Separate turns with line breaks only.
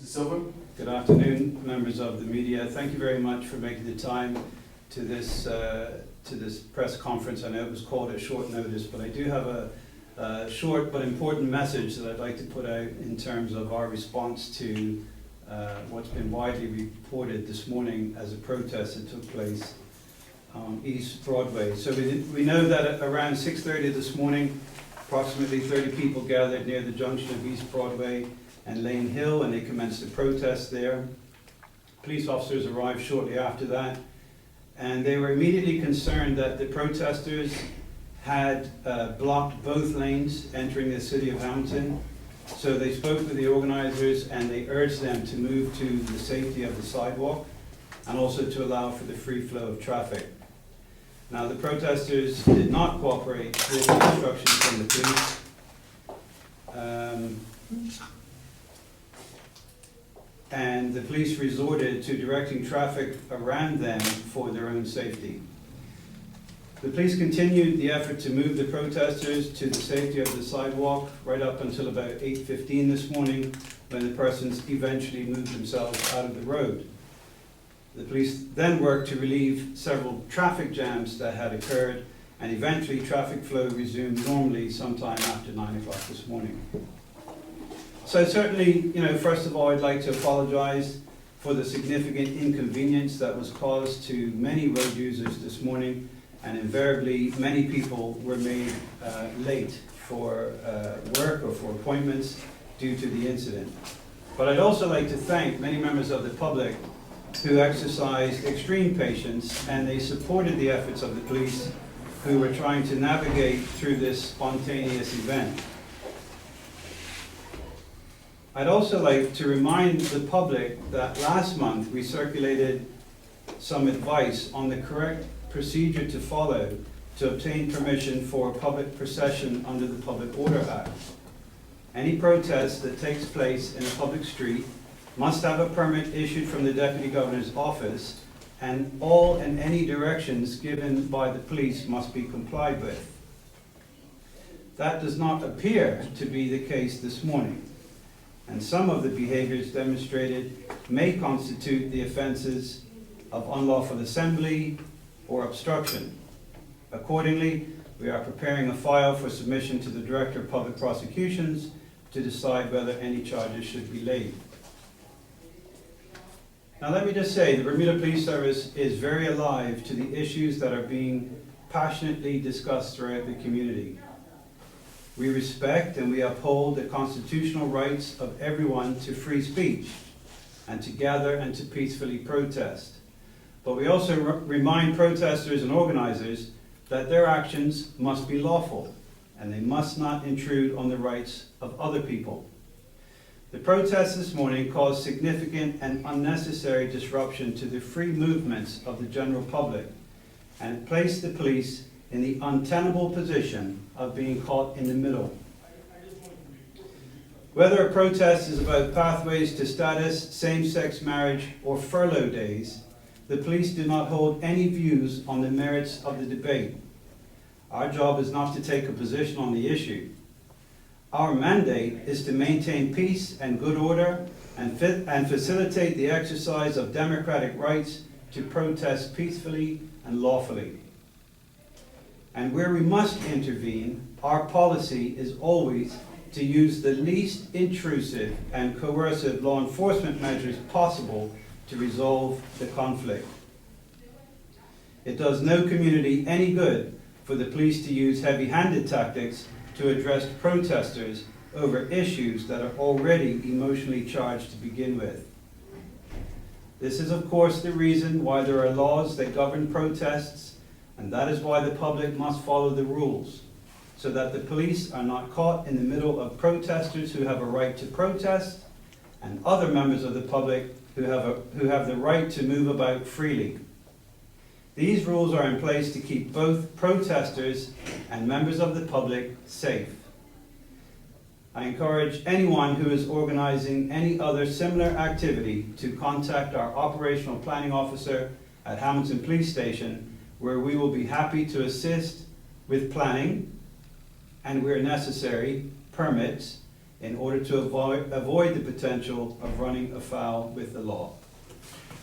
Mr. Silver?
Good afternoon, members of the media. Thank you very much for making the time to this press conference. I know it was called at short notice, but I do have a short but important message that I'd like to put out in terms of our response to what's been widely reported this morning as a protest that took place on East Broadway. So we know that at around 6:30 this morning, approximately 30 people gathered near the junction of East Broadway and Lane Hill, and they commenced a protest there. Police officers arrived shortly after that, and they were immediately concerned that the protesters had blocked both lanes entering the city of Hamilton. So they spoke with the organizers and they urged them to move to the safety of the sidewalk and also to allow for the free flow of traffic. Now, the protesters did not cooperate with the instructions from the police. And the police resorted to directing traffic around them for their own safety. The police continued the effort to move the protesters to the safety of the sidewalk right up until about 8:15 this morning, when the persons eventually moved themselves out of the road. The police then worked to relieve several traffic jams that had occurred, and eventually traffic flow resumed normally sometime after 9 o'clock this morning. So certainly, first of all, I'd like to apologize for the significant inconvenience that was caused to many road users this morning, and invariably many people were made late for work or for appointments due to the incident. But I'd also like to thank many members of the public who exercised extreme patience, and they supported the efforts of the police who were trying to navigate through this spontaneous event. I'd also like to remind the public that last month we circulated some advice on the correct procedure to follow to obtain permission for a public procession under the Public Order Act. Any protest that takes place in a public street must have a permit issued from the Deputy Governor's office, and all and any directions given by the police must be complied with. That does not appear to be the case this morning, and some of the behaviors demonstrated may constitute the offenses of unlawful assembly or obstruction. Accordingly, we are preparing a file for submission to the Director of Public Prosecutions to decide whether any charges should be laid. Now, let me just say, the Bermuda Police Service is very alive to the issues that are being passionately discussed throughout the community. We respect and we uphold the constitutional rights of everyone to free speech and to gather and to peacefully protest. But we also remind protesters and organizers that their actions must be lawful and they must not intrude on the rights of other people. The protests this morning caused significant and unnecessary disruption to the free movements of the general public, and it placed the police in the untenable position of being caught in the middle. Whether a protest is about pathways to status, same-sex marriage, or furlough days, the police do not hold any views on the merits of the debate. Our job is not to take a position on the issue. Our mandate is to maintain peace and good order and facilitate the exercise of democratic rights to protest peacefully and lawfully. And where we must intervene, our policy is always to use the least intrusive and coercive law enforcement measures possible to resolve the conflict. It does no community any good for the police to use heavy-handed tactics to address protesters over issues that are already emotionally charged to begin with. This is, of course, the reason why there are laws that govern protests, and that is why the public must follow the rules, so that the police are not caught in the middle of protesters who have a right to protest and other members of the public who have the right to move about freely. These rules are in place to keep both protesters and members of the public safe. I encourage anyone who is organizing any other similar activity to contact our operational planning officer at Hamilton Police Station, where we will be happy to assist with planning and, where necessary, permits in order to avoid the potential of running afoul with the law.